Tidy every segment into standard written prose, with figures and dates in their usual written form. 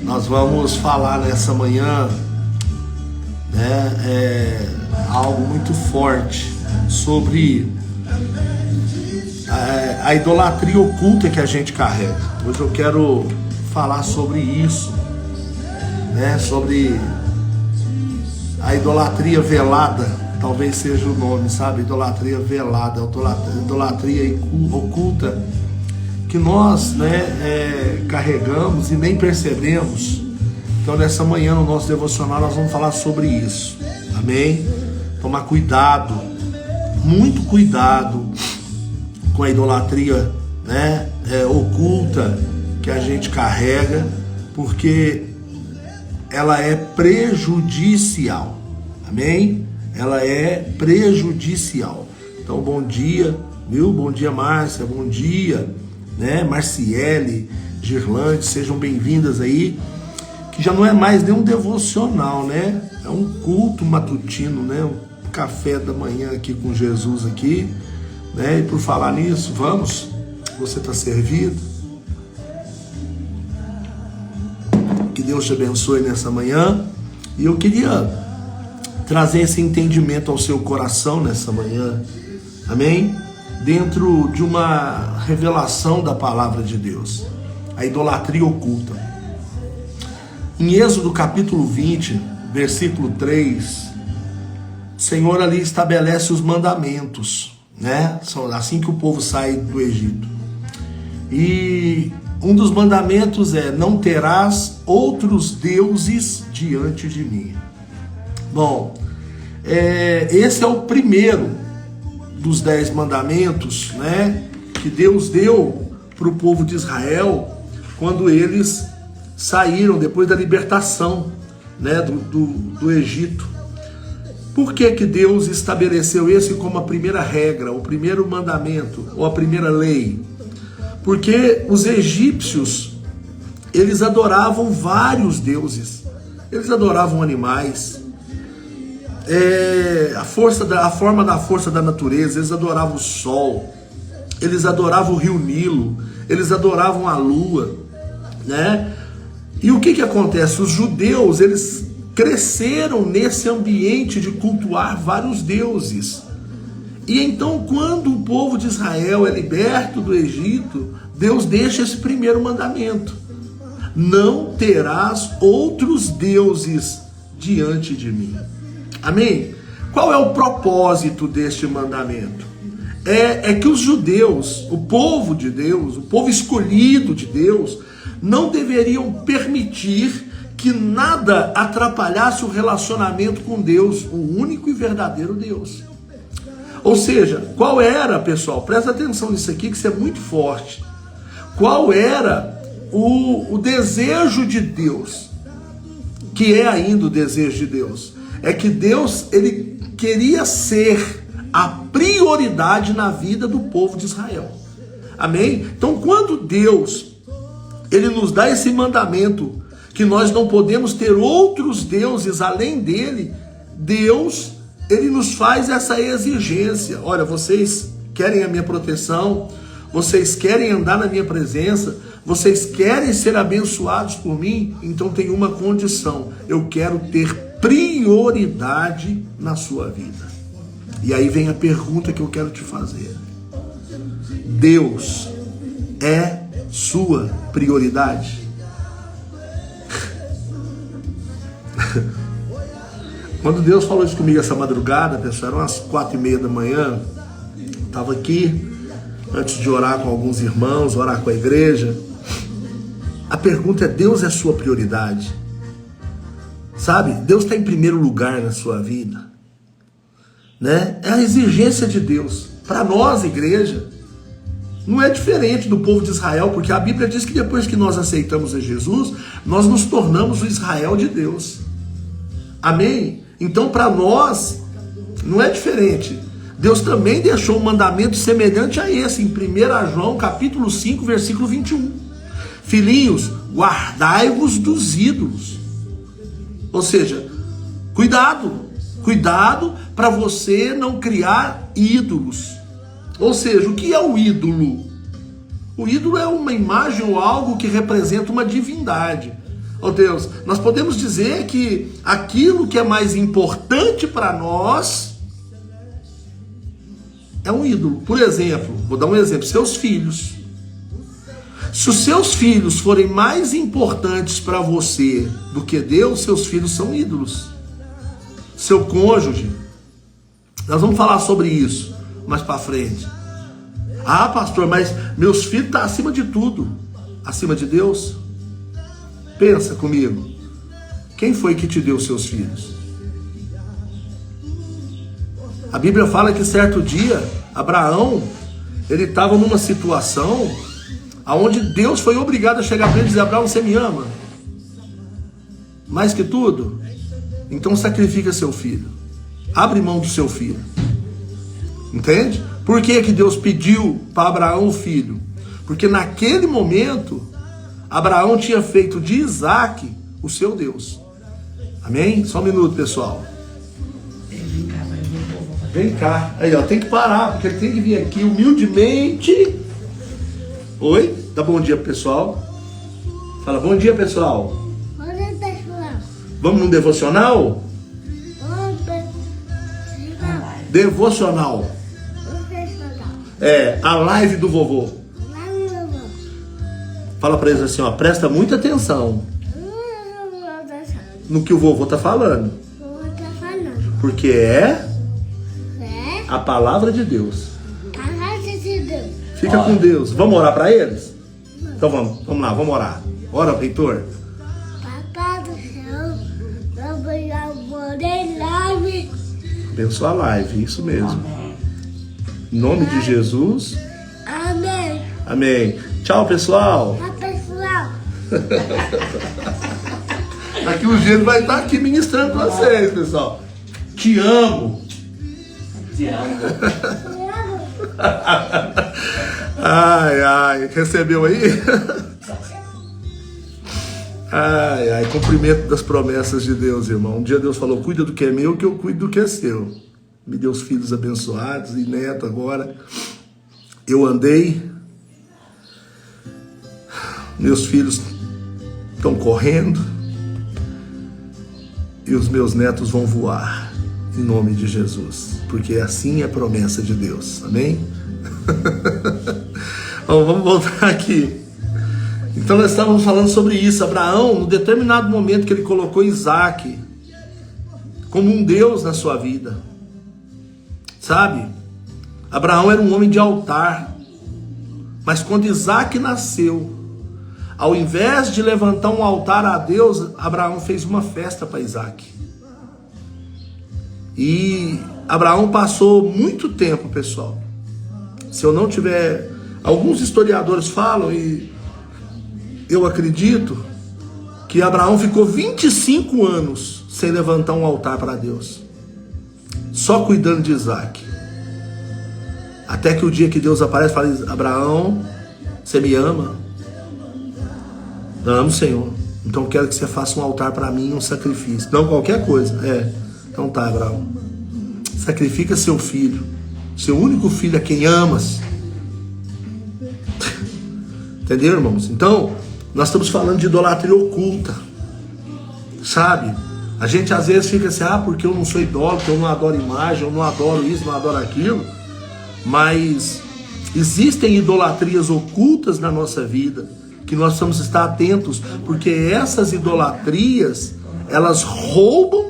Nós vamos falar nessa manhã, algo muito forte sobre a idolatria oculta que a gente carrega. Hoje eu quero falar sobre isso, sobre a idolatria velada, talvez seja o nome, sabe? Idolatria velada, idolatria oculta, que nós carregamos e nem percebemos. Então nessa manhã no nosso devocional nós vamos falar sobre isso, amém? Tomar cuidado, muito cuidado com a idolatria oculta que a gente carrega, porque ela é prejudicial, amém? Ela é prejudicial. Então bom dia, viu? Bom dia, Márcia, bom dia, Marciele, Girlande, sejam bem-vindas aí, que já não é mais nem um devocional, é um culto matutino, um café da manhã aqui com Jesus aqui, e por falar nisso, vamos, você está servido, que Deus te abençoe nessa manhã, e eu queria trazer esse entendimento ao seu coração nessa manhã, amém? Dentro de uma revelação da palavra de Deus, a idolatria oculta. Em Êxodo capítulo 20, versículo 3, o Senhor ali estabelece os mandamentos, assim que o povo sai do Egito. E um dos mandamentos é: não terás outros deuses diante de mim. Bom, esse é o primeiro dos 10 mandamentos, que Deus deu para o povo de Israel quando eles saíram depois da libertação, do Egito. Por que Deus estabeleceu esse como a primeira regra, o primeiro mandamento ou a primeira lei? Porque os egípcios, eles adoravam vários deuses, eles adoravam animais, a forma da força da natureza, eles adoravam o sol, eles adoravam o rio Nilo, eles adoravam a lua, E o que acontece? Os judeus, eles cresceram nesse ambiente de cultuar vários deuses. E então, quando o povo de Israel é liberto do Egito, Deus deixa esse primeiro mandamento: não terás outros deuses diante de mim. Amém? Qual é o propósito deste mandamento? É que os judeus, o povo de Deus, o povo escolhido de Deus, não deveriam permitir que nada atrapalhasse o relacionamento com Deus, o único e verdadeiro Deus. Ou seja, qual era, pessoal, presta atenção nisso aqui, que isso é muito forte. Qual era o desejo de Deus, que é ainda o desejo de Deus? É que Deus, ele queria ser a prioridade na vida do povo de Israel. Amém? Então, quando Deus, ele nos dá esse mandamento, que nós não podemos ter outros deuses além dele, Deus, ele nos faz essa exigência. Olha, vocês querem a minha proteção, vocês querem andar na minha presença, vocês querem ser abençoados por mim, então tem uma condição: eu quero ter prioridade na sua vida. E aí vem a pergunta que eu quero te fazer: Deus é sua prioridade? Quando Deus falou isso comigo essa madrugada, pessoal, eram umas 4:30 da manhã, estava aqui antes de orar com alguns irmãos, orar com a igreja. A pergunta é: Deus é sua prioridade? Sabe, Deus está em primeiro lugar na sua vida, É a exigência de Deus para nós, igreja. Não é diferente do povo de Israel, porque a Bíblia diz que depois que nós aceitamos a Jesus, nós nos tornamos o Israel de Deus. Amém? Então, para nós, não é diferente. Deus também deixou um mandamento semelhante a esse, em 1 João capítulo 5, versículo 21. Filhinhos, guardai-vos dos ídolos. Ou seja, cuidado para você não criar ídolos. Ou seja, o que é o ídolo? O ídolo é uma imagem ou algo que representa uma divindade. Oh Deus, nós podemos dizer que aquilo que é mais importante para nós é um ídolo. Por exemplo, vou dar um exemplo, seus filhos. Se os seus filhos forem mais importantes para você do que Deus, seus filhos são ídolos. Seu cônjuge, nós vamos falar sobre isso mais para frente. Ah, pastor, mas meus filhos estão acima de tudo. Acima de Deus? Pensa comigo. Quem foi que te deu seus filhos? A Bíblia fala que certo dia, Abraão, ele estava numa situação onde Deus foi obrigado a chegar para ele e dizer: Abraão, você me ama? Mais que tudo? Então sacrifica seu filho. Abre mão do seu filho. Entende? Por que que Deus pediu para Abraão o filho? Porque naquele momento, Abraão tinha feito de Isaac o seu Deus. Amém? Só um minuto, pessoal. Vem cá. Aí, ó, tem que parar, porque ele tem que vir aqui humildemente. Oi? Dá bom dia, pessoal. Fala, bom dia, pessoal. Bom dia, pessoal. Vamos num devocional? Devocional. É, a live do vovô. Fala pra eles assim, ó, presta muita atenção no que o vovô tá falando. Porque é a palavra de Deus. Fica com Deus. Vamos orar pra eles? Então vamos lá, vamos orar. Ora, Heitor. Papai do céu, vamos live. Abençoa a live, isso mesmo. Em nome de Jesus. Amém. Amém. Tchau, pessoal. Tchau, pessoal. Aqui o Gênio vai estar aqui ministrando pra vocês, pessoal. Te amo. Te amo. Ai, ai. Recebeu aí? Ai, ai. Cumprimento das promessas de Deus, irmão. Um dia Deus falou: cuida do que é meu, que eu cuido do que é seu. Me deu os filhos abençoados e neto agora. Eu andei. Meus filhos estão correndo. E os meus netos vão voar. Em nome de Jesus. Porque assim é a promessa de Deus. Amém? Bom, vamos voltar aqui. Então nós estávamos falando sobre isso. Abraão, no determinado momento que ele colocou Isaac como um Deus na sua vida. Sabe? Abraão era um homem de altar. Mas quando Isaac nasceu, ao invés de levantar um altar a Deus, Abraão fez uma festa para Isaac. E Abraão passou muito tempo, pessoal. Se eu não tiver... Alguns historiadores falam, e eu acredito, que Abraão ficou 25 anos sem levantar um altar para Deus. Só cuidando de Isaac. Até que o dia que Deus aparece e fala: Abraão, você me ama? Amo, Senhor. Então eu quero que você faça um altar para mim, um sacrifício. Não qualquer coisa. Então tá, Abraão. Sacrifica seu filho. Seu único filho a quem amas. Entendeu, irmãos? Então, nós estamos falando de idolatria oculta. Sabe? A gente às vezes fica assim: porque eu não sou idólatra, eu não adoro imagem, eu não adoro isso, não adoro aquilo. Mas existem idolatrias ocultas na nossa vida, que nós precisamos estar atentos, porque essas idolatrias, elas roubam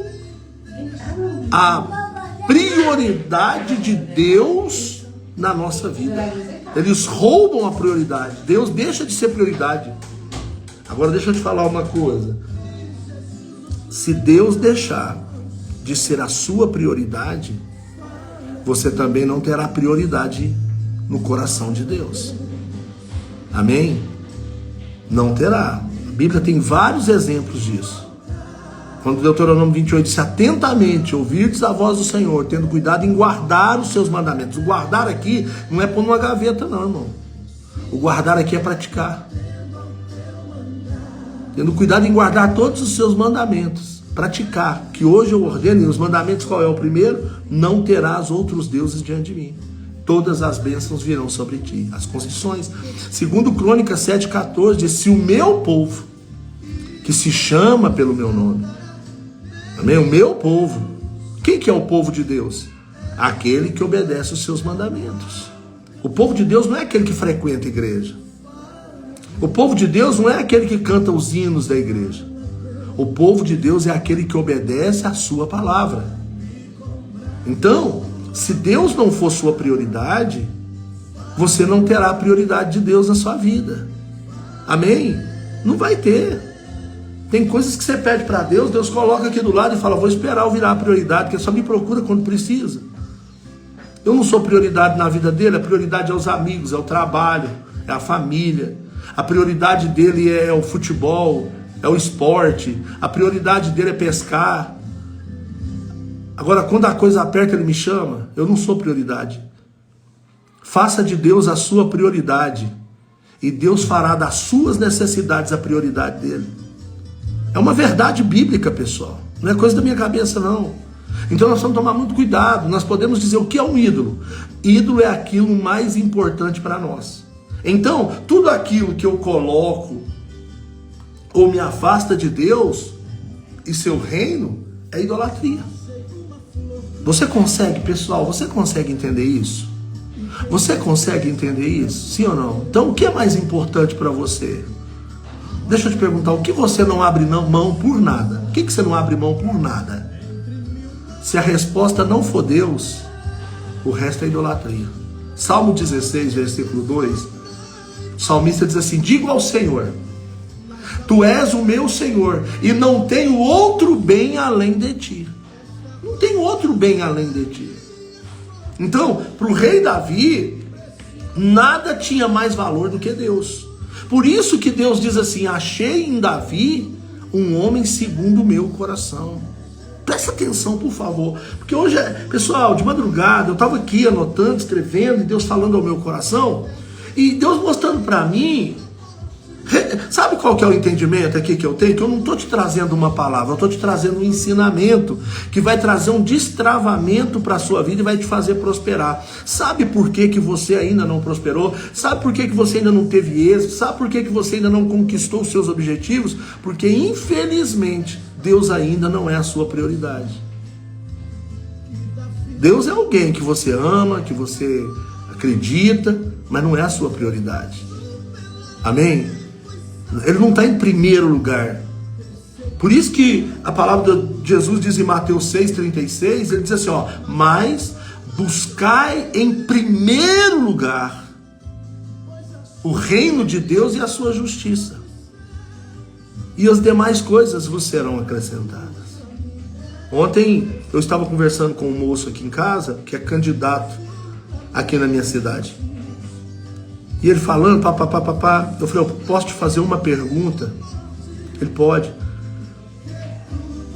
a prioridade de Deus na nossa vida. Eles roubam a prioridade. Deus deixa de ser prioridade. Agora deixa eu te falar uma coisa. Se Deus deixar de ser a sua prioridade, você também não terá prioridade no coração de Deus. Amém? Não terá. A Bíblia tem vários exemplos disso. Quando Deuteronômio 28 diz: atentamente ouvirdes a voz do Senhor, tendo cuidado em guardar os seus mandamentos. O guardar aqui não é pôr numa gaveta não, irmão. O guardar aqui é praticar. Tendo cuidado em guardar todos os seus mandamentos. Praticar. Que hoje eu ordeno, e os mandamentos qual é o primeiro? Não terás outros deuses diante de mim. Todas as bênçãos virão sobre ti. As concessões. Segundo Crônicas 7,14 diz: se o meu povo, que se chama pelo meu nome. Amém? O meu povo. Quem que é o povo de Deus? Aquele que obedece os seus mandamentos. O povo de Deus não é aquele que frequenta a igreja. O povo de Deus não é aquele que canta os hinos da igreja. O povo de Deus é aquele que obedece a sua palavra. Então, se Deus não for sua prioridade, você não terá a prioridade de Deus na sua vida. Amém? Não vai ter. Tem coisas que você pede para Deus, Deus coloca aqui do lado e fala, vou esperar eu virar a prioridade, porque só me procura quando precisa. Eu não sou prioridade na vida dele, a prioridade é os amigos, é o trabalho, é a família. A prioridade dele é o futebol, é o esporte. A prioridade dele é pescar. Agora, quando a coisa aperta, ele me chama. Eu não sou prioridade. Faça de Deus a sua prioridade. E Deus fará das suas necessidades a prioridade dele. É uma verdade bíblica, pessoal. Não é coisa da minha cabeça, não. Então nós vamos tomar muito cuidado. Nós podemos dizer o que é um ídolo. Ídolo é aquilo mais importante para nós. Então, tudo aquilo que eu coloco ou me afasta de Deus e seu reino é idolatria. Você consegue, pessoal, você consegue entender isso? Você consegue entender isso? Sim ou não? Então, o que é mais importante para você? Deixa eu te perguntar, o que você não abre mão por nada? O que você não abre mão por nada? Se a resposta não for Deus, o resto é idolatria. Salmo 16, versículo 2, o salmista diz assim, digo ao Senhor, tu és o meu Senhor, e não tenho outro bem além de ti. Não tenho outro bem além de ti. Então, para o rei Davi, nada tinha mais valor do que Deus. Por isso que Deus diz assim, achei em Davi um homem segundo o meu coração. Presta atenção, por favor. Porque hoje, pessoal, de madrugada, eu estava aqui anotando, escrevendo, e Deus falando ao meu coração, e Deus mostrando para mim. Sabe qual que é o entendimento aqui que eu tenho? Que eu não estou te trazendo uma palavra, eu estou te trazendo um ensinamento que vai trazer um destravamento para a sua vida e vai te fazer prosperar. Sabe por que que você ainda não prosperou? Sabe por que que você ainda não teve êxito? Sabe por que que você ainda não conquistou os seus objetivos? Porque infelizmente Deus ainda não é a sua prioridade. Deus é alguém que você ama, que você acredita, mas não é a sua prioridade. Amém? Ele não está em primeiro lugar. Por isso que a palavra de Jesus diz em Mateus 6,36, ele diz assim, ó, mas buscai em primeiro lugar o reino de Deus e a sua justiça, e as demais coisas vos serão acrescentadas. Ontem eu estava conversando com um moço aqui em casa, que é candidato aqui na minha cidade. E ele falando, papapá, eu falei, eu posso te fazer uma pergunta? Ele pode.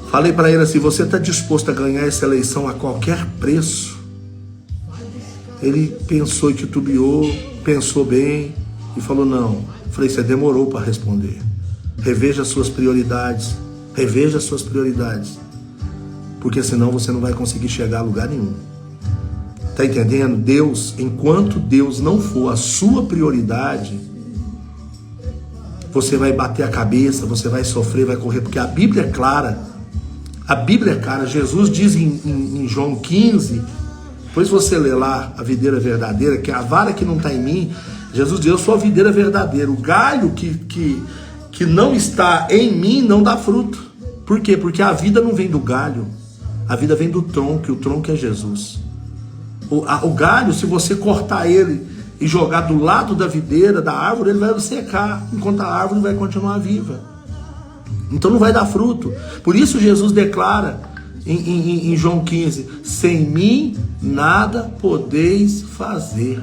Falei para ele assim, você está disposto a ganhar essa eleição a qualquer preço? Ele pensou e titubeou, pensou bem e falou, não. Falei, você demorou para responder. Reveja as suas prioridades. Reveja as suas prioridades. Porque senão você não vai conseguir chegar a lugar nenhum. Está entendendo? Deus, enquanto Deus não for a sua prioridade, você vai bater a cabeça, você vai sofrer, vai correr, porque a Bíblia é clara. A Bíblia é clara. Jesus diz em João 15, depois você lê lá a videira verdadeira, que é a vara que não está em mim. Jesus diz, eu sou a videira verdadeira. O galho que não está em mim não dá fruto. Por quê? Porque a vida não vem do galho, a vida vem do tronco, e o tronco é Jesus. O galho, se você cortar ele e jogar do lado da videira, da árvore, ele vai secar, enquanto a árvore vai continuar viva. Então não vai dar fruto. Por isso Jesus declara em João 15, sem mim nada podeis fazer.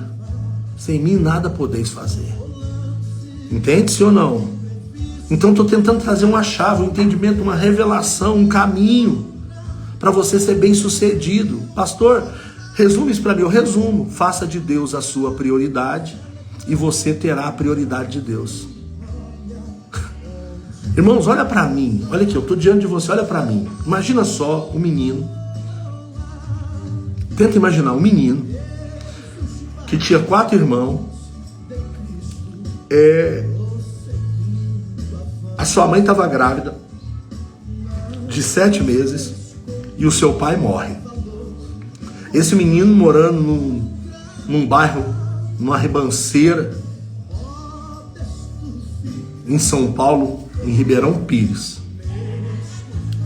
Sem mim nada podeis fazer. Entende-se ou não? Então estou tentando trazer uma chave, um entendimento, uma revelação, um caminho para você ser bem sucedido. Pastor, resume isso para mim. Eu resumo. Faça de Deus a sua prioridade e você terá a prioridade de Deus. Irmãos, olha para mim. Olha aqui, eu estou diante de você, olha para mim. Imagina só um menino. Tenta imaginar um menino que tinha 4 irmãos. sua mãe estava grávida de 7 meses e o seu pai morre. Esse menino morando num bairro, numa ribanceira, em São Paulo, em Ribeirão Pires.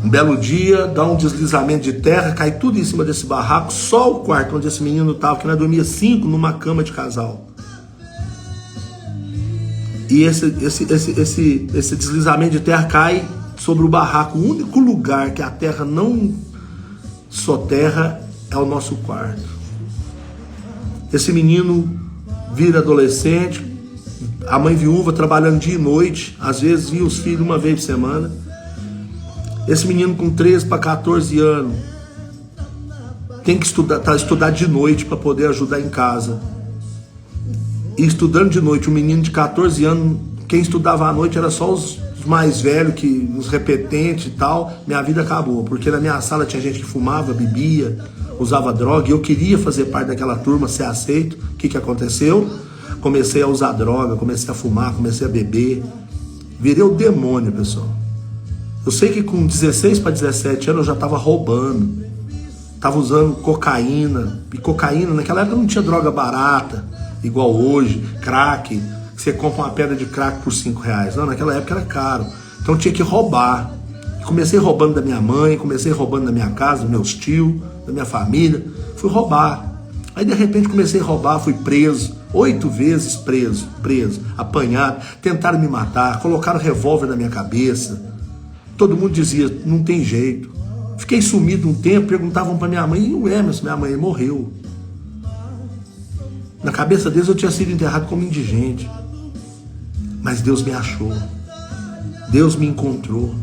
Um belo dia, dá um deslizamento de terra, cai tudo em cima desse barraco, só o quarto onde esse menino estava, que nós dormia 5 numa cama de casal. E esse deslizamento de terra cai sobre o barraco. O único lugar que a terra não soterra é o nosso quarto. Esse menino vira adolescente, a mãe viúva trabalhando dia e noite, às vezes via os filhos uma vez por semana. Esse menino com 13 para 14 anos tem que estudar de noite para poder ajudar em casa. E estudando de noite, um menino de 14 anos, quem estudava à noite era só os mais velhos, os repetentes e tal. Minha vida acabou, porque na minha sala tinha gente que fumava, bebia, usava droga, e eu queria fazer parte daquela turma, ser aceito. O que aconteceu? Comecei a usar droga, comecei a fumar, comecei a beber. Virei o demônio, pessoal. Eu sei que com 16 para 17 anos eu já estava roubando. Estava usando cocaína. E cocaína, naquela época não tinha droga barata, igual hoje, crack, que você compra uma pedra de crack por R$5. Não, naquela época era caro. Então eu tinha que roubar. Comecei roubando da minha mãe, comecei roubando da minha casa, dos meus tios, da minha família. Fui roubar. Aí de repente comecei a roubar, fui preso. 8 vezes preso, apanhado. Tentaram me matar, colocaram revólver na minha cabeça. Todo mundo dizia, não tem jeito. Fiquei sumido um tempo, perguntavam para minha mãe, e o Emerson, minha mãe morreu. Na cabeça deles eu tinha sido enterrado como indigente. Mas Deus me achou. Deus me encontrou.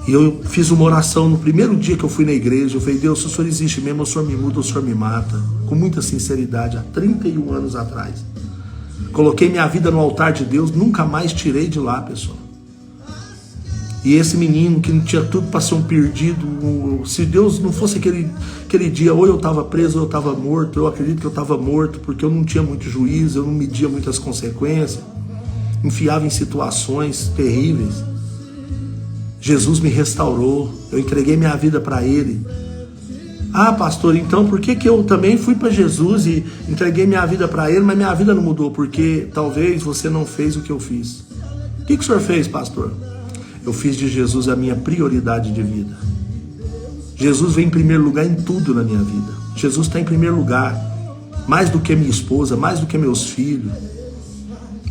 E eu fiz uma oração no primeiro dia que eu fui na igreja. Eu falei, Deus, se o Senhor existe mesmo, o Senhor me muda, o Senhor me mata. Com muita sinceridade, há 31 anos atrás. Coloquei minha vida no altar de Deus, nunca mais tirei de lá, pessoal. E esse menino que não tinha tudo para ser um perdido, se Deus não fosse aquele dia, ou eu estava preso ou eu estava morto, eu acredito que eu estava morto, porque eu não tinha muito juízo, eu não media muitas consequências, enfiava em situações terríveis. Jesus me restaurou, eu entreguei minha vida para Ele. Ah, pastor, então por que eu também fui para Jesus e entreguei minha vida para Ele, mas minha vida não mudou? Porque talvez você não fez o que eu fiz. O que o senhor fez, pastor? Eu fiz de Jesus a minha prioridade de vida. Jesus vem em primeiro lugar em tudo na minha vida. Jesus está em primeiro lugar. Mais do que minha esposa, mais do que meus filhos,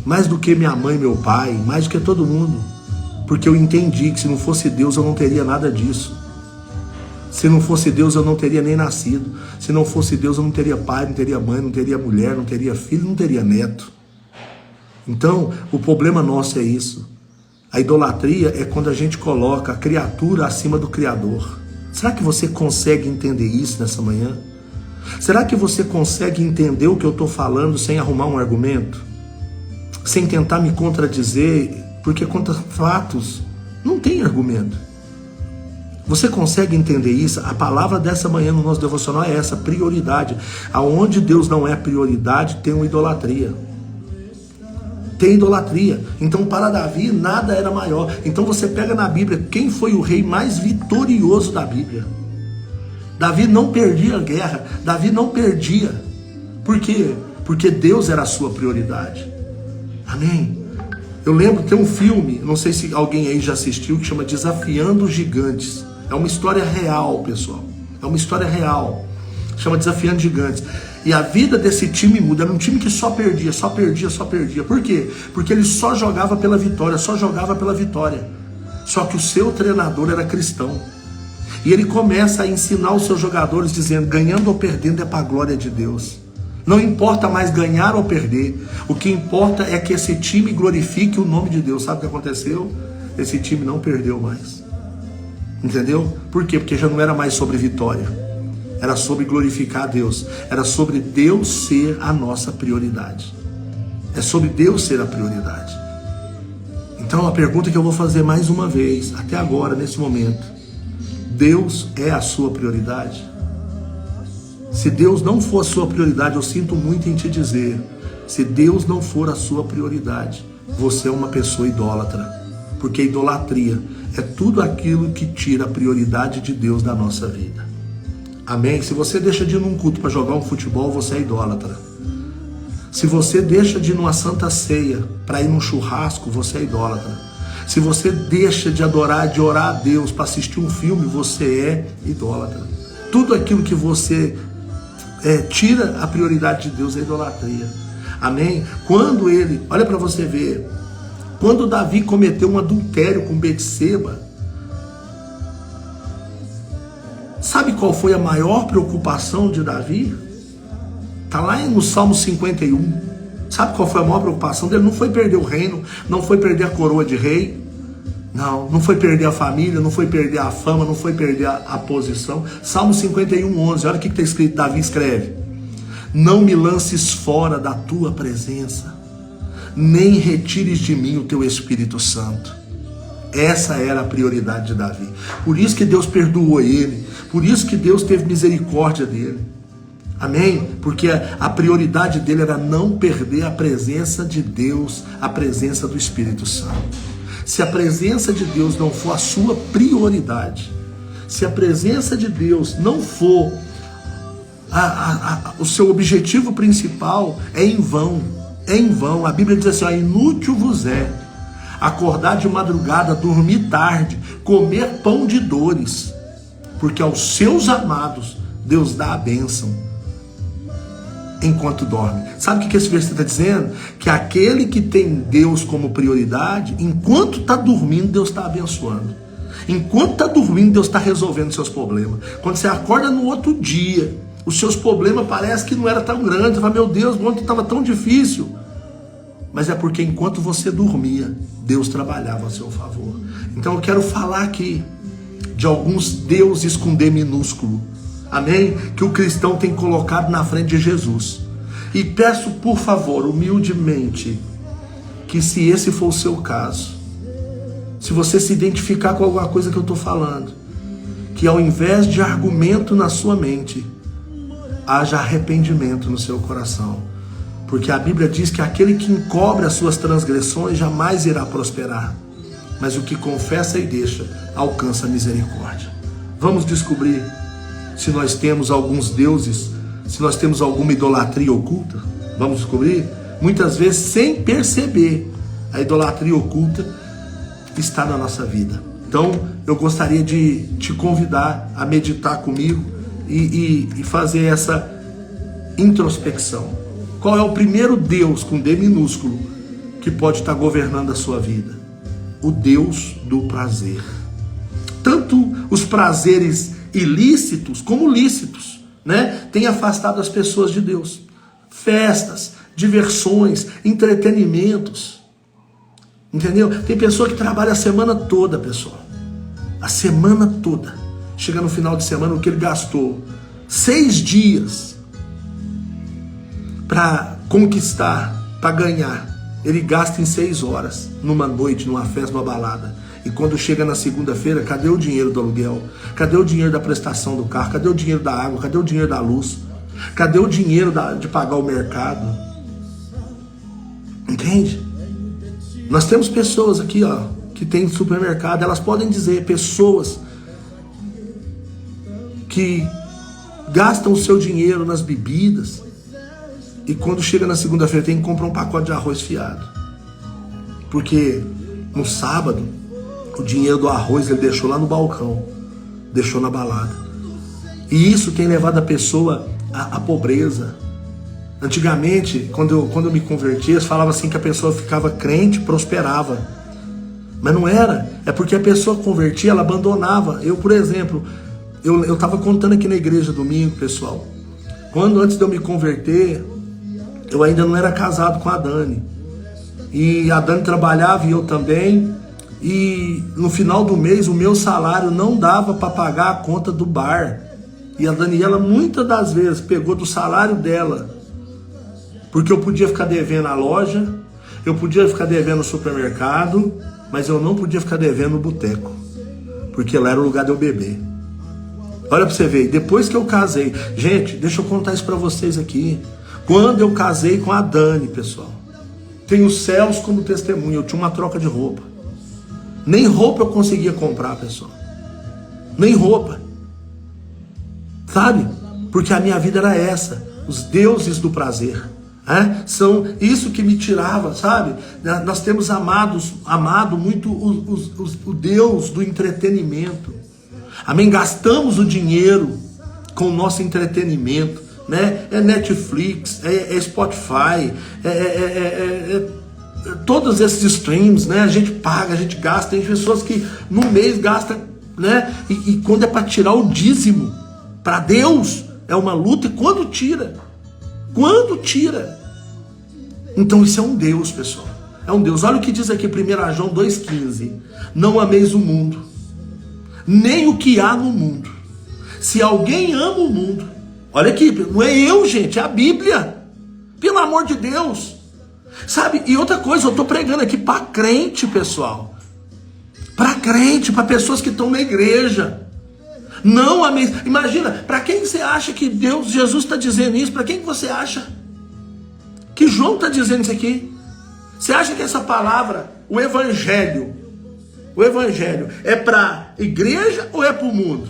mais do que minha mãe, meu pai, mais do que todo mundo. Porque eu entendi que se não fosse Deus eu não teria nada disso. Se não fosse Deus eu não teria nem nascido. Se não fosse Deus eu não teria pai, não teria mãe, não teria mulher, não teria filho, não teria neto. Então o problema nosso é isso. A idolatria é quando a gente coloca a criatura acima do Criador. Será que você consegue entender isso nessa manhã? Será que você consegue entender o que eu estou falando sem arrumar um argumento? Sem tentar me contradizer, porque contra fatos não tem argumento. Você consegue entender isso? A palavra dessa manhã no nosso devocional é essa, prioridade. Aonde Deus não é prioridade, tem uma idolatria. Tem idolatria. Então para Davi nada era maior. Então você pega na Bíblia, quem foi o rei mais vitorioso da Bíblia? Davi não perdia a guerra. Davi não perdia. Por quê? Porque Deus era a sua prioridade. Amém? Eu lembro, tem um filme, não sei se alguém aí já assistiu, que chama Desafiando os Gigantes. É uma história real, pessoal. É uma história real. Chama Desafiando Gigantes. E a vida desse time muda. Era um time que só perdia, só perdia, só perdia. Por quê? Porque ele só jogava pela vitória, só jogava pela vitória. Só que o seu treinador era cristão. E ele começa a ensinar os seus jogadores dizendo, ganhando ou perdendo é para a glória de Deus. Não importa mais ganhar ou perder. O que importa é que esse time glorifique o nome de Deus. Sabe o que aconteceu? Esse time não perdeu mais. Entendeu? Por quê? Porque já não era mais sobre vitória. Era sobre glorificar a Deus. Era sobre Deus ser a nossa prioridade. É sobre Deus ser a prioridade. Então a pergunta que eu vou fazer mais uma vez, até agora, nesse momento. Deus é a sua prioridade? Se Deus não for a sua prioridade, eu sinto muito em te dizer. Se Deus não for a sua prioridade, você é uma pessoa idólatra. Porque idolatria é tudo aquilo que tira a prioridade de Deus da nossa vida. Amém? Se você deixa de ir num culto para jogar um futebol, você é idólatra. Se você deixa de ir numa santa ceia para ir num churrasco, você é idólatra. Se você deixa de adorar, de orar a Deus para assistir um filme, você é idólatra. Tudo aquilo que você tira a prioridade de Deus é idolatria. Amém? Quando ele, olha para você ver, quando Davi cometeu um adultério com Betseba, sabe qual foi a maior preocupação de Davi? Está lá no Salmo 51. Sabe qual foi a maior preocupação dele? Não foi perder o reino, não foi perder a coroa de rei, não foi perder a família, não foi perder a fama, não foi perder a posição. Salmo 51, 11, olha o que está escrito, Davi escreve: não me lances fora da tua presença, nem retires de mim o teu Espírito Santo. Essa era a prioridade de Davi. Por isso que Deus perdoou ele, por isso que Deus teve misericórdia dele. Amém? Porque a prioridade dele era não perder a presença de Deus, a presença do Espírito Santo. Se a presença de Deus não for a sua prioridade, se a presença de Deus não for o seu objetivo principal, é em vão. É em vão. A Bíblia diz assim: inútil vos é acordar de madrugada, dormir tarde, comer pão de dores, porque aos seus amados Deus dá a bênção enquanto dorme. Sabe o que esse versículo está dizendo? Que aquele que tem Deus como prioridade, enquanto está dormindo, Deus está abençoando. Enquanto está dormindo, Deus está resolvendo seus problemas. Quando você acorda no outro dia, os seus problemas parecem que não era tão grande. Você fala: meu Deus, ontem estava tão difícil. Mas é porque enquanto você dormia, Deus trabalhava a seu favor. Então eu quero falar aqui de alguns deuses com D minúsculo. Amém? Que o cristão tem colocado na frente de Jesus. E peço, por favor, humildemente, que se esse for o seu caso, se você se identificar com alguma coisa que eu estou falando, que ao invés de argumento na sua mente, haja arrependimento no seu coração. Porque a Bíblia diz que aquele que encobre as suas transgressões jamais irá prosperar, mas o que confessa e deixa alcança a misericórdia. Vamos descobrir se nós temos alguns deuses, se nós temos alguma idolatria oculta. Vamos descobrir? Muitas vezes, sem perceber, a idolatria oculta está na nossa vida. Então eu gostaria de te convidar a meditar comigo e fazer essa introspecção. Qual é o primeiro Deus com D minúsculo que pode estar governando a sua vida? O Deus do prazer. Tanto os prazeres ilícitos como lícitos, né, tem afastado as pessoas de Deus. Festas, diversões, entretenimentos. Entendeu? Tem pessoa que trabalha a semana toda, pessoal. A semana toda. Chega no final de semana, o que ele gastou 6 dias para conquistar, para ganhar, ele gasta em 6 horas, numa noite, numa festa, numa balada. E quando chega na segunda-feira, cadê o dinheiro do aluguel? Cadê o dinheiro da prestação do carro? Cadê o dinheiro da água? Cadê o dinheiro da luz? Cadê o dinheiro de pagar o mercado? Entende? Nós temos pessoas aqui, que tem supermercado, elas podem dizer, pessoas que gastam o seu dinheiro nas bebidas e quando chega na segunda-feira tem que comprar um pacote de arroz fiado. Porque no sábado, o dinheiro do arroz ele deixou lá no balcão, deixou na balada. E isso tem levado a pessoa à pobreza. Antigamente, quando eu me converti, eles falavam assim que a pessoa ficava crente, prosperava. Mas não era. É porque a pessoa convertia, ela abandonava. Eu, por exemplo, eu estava contando aqui na igreja domingo, pessoal. Antes de eu me converter, eu ainda não era casado com a Dani. E a Dani trabalhava e eu também. E no final do mês o meu salário não dava para pagar a conta do bar. E a Daniela muitas das vezes pegou do salário dela, porque eu podia ficar devendo a loja, eu podia ficar devendo o supermercado, mas eu não podia ficar devendo o boteco, porque lá era o lugar de eu beber. Olha para você ver, depois que eu casei, gente, deixa eu contar isso para vocês aqui. Quando eu casei com a Dani, pessoal, tenho os céus como testemunha. Eu tinha uma troca de roupa. Nem roupa eu conseguia comprar, pessoal. Nem roupa. Sabe? Porque a minha vida era essa. Os deuses do prazer. São isso que me tirava, sabe? Nós temos amado muito o Deus do entretenimento. Amém? Gastamos o dinheiro com o nosso entretenimento, né? É Netflix, é Spotify, todos esses streams, né? A gente paga, a gente gasta. Tem pessoas que no mês gastam, né? E quando é para tirar o dízimo para Deus, é uma luta. E quando tira? Quando tira? Então isso é um Deus, pessoal. É um Deus. Olha o que diz aqui 1 João 2,15. Não ameis o mundo, nem o que há no mundo. Se alguém ama o mundo, olha aqui, não é eu, gente, é a Bíblia. Pelo amor de Deus. Sabe? E outra coisa, eu estou pregando aqui para crente, pessoal. Para crente, para pessoas que estão na igreja. Não ameis. Imagina, para quem você acha que Jesus está dizendo isso? Para quem que você acha que João está dizendo isso aqui? Você acha que essa palavra, o evangelho é para igreja ou é para o mundo?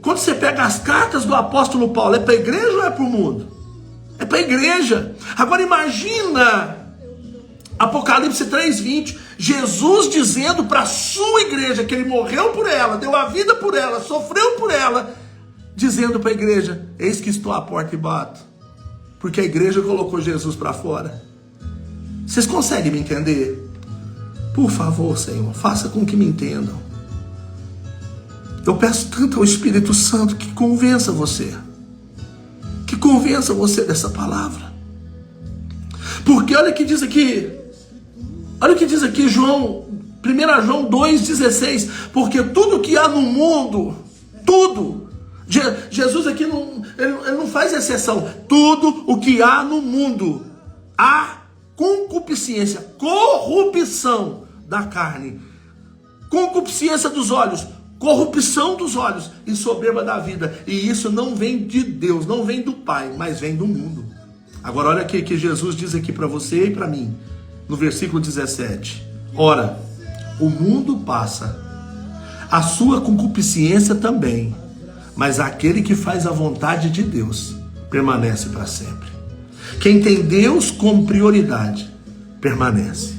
Quando você pega as cartas do apóstolo Paulo, é para a igreja ou é para o mundo? É para a igreja. Agora imagina Apocalipse 3:20, Jesus dizendo para a sua igreja que ele morreu por ela, deu a vida por ela, sofreu por ela, dizendo para a igreja: eis que estou à porta e bato. Porque a igreja colocou Jesus para fora. Vocês conseguem me entender? Por favor, Senhor, faça com que me entendam. Eu peço tanto ao Espírito Santo que convença você. Que convença você dessa palavra. Porque olha o que diz aqui. Olha o que diz aqui João, 1 João 2,16. Porque tudo que há no mundo, tudo. Jesus aqui ele não faz exceção. Tudo o que há no mundo, há concupiscência, corrupção da carne, concupiscência dos olhos, corrupção dos olhos e soberba da vida. E isso não vem de Deus, não vem do Pai, mas vem do mundo. Agora olha aqui que Jesus diz aqui para você e para mim, no versículo 17. Ora, o mundo passa, a sua concupiscência também, mas aquele que faz a vontade de Deus permanece para sempre. Quem tem Deus como prioridade permanece.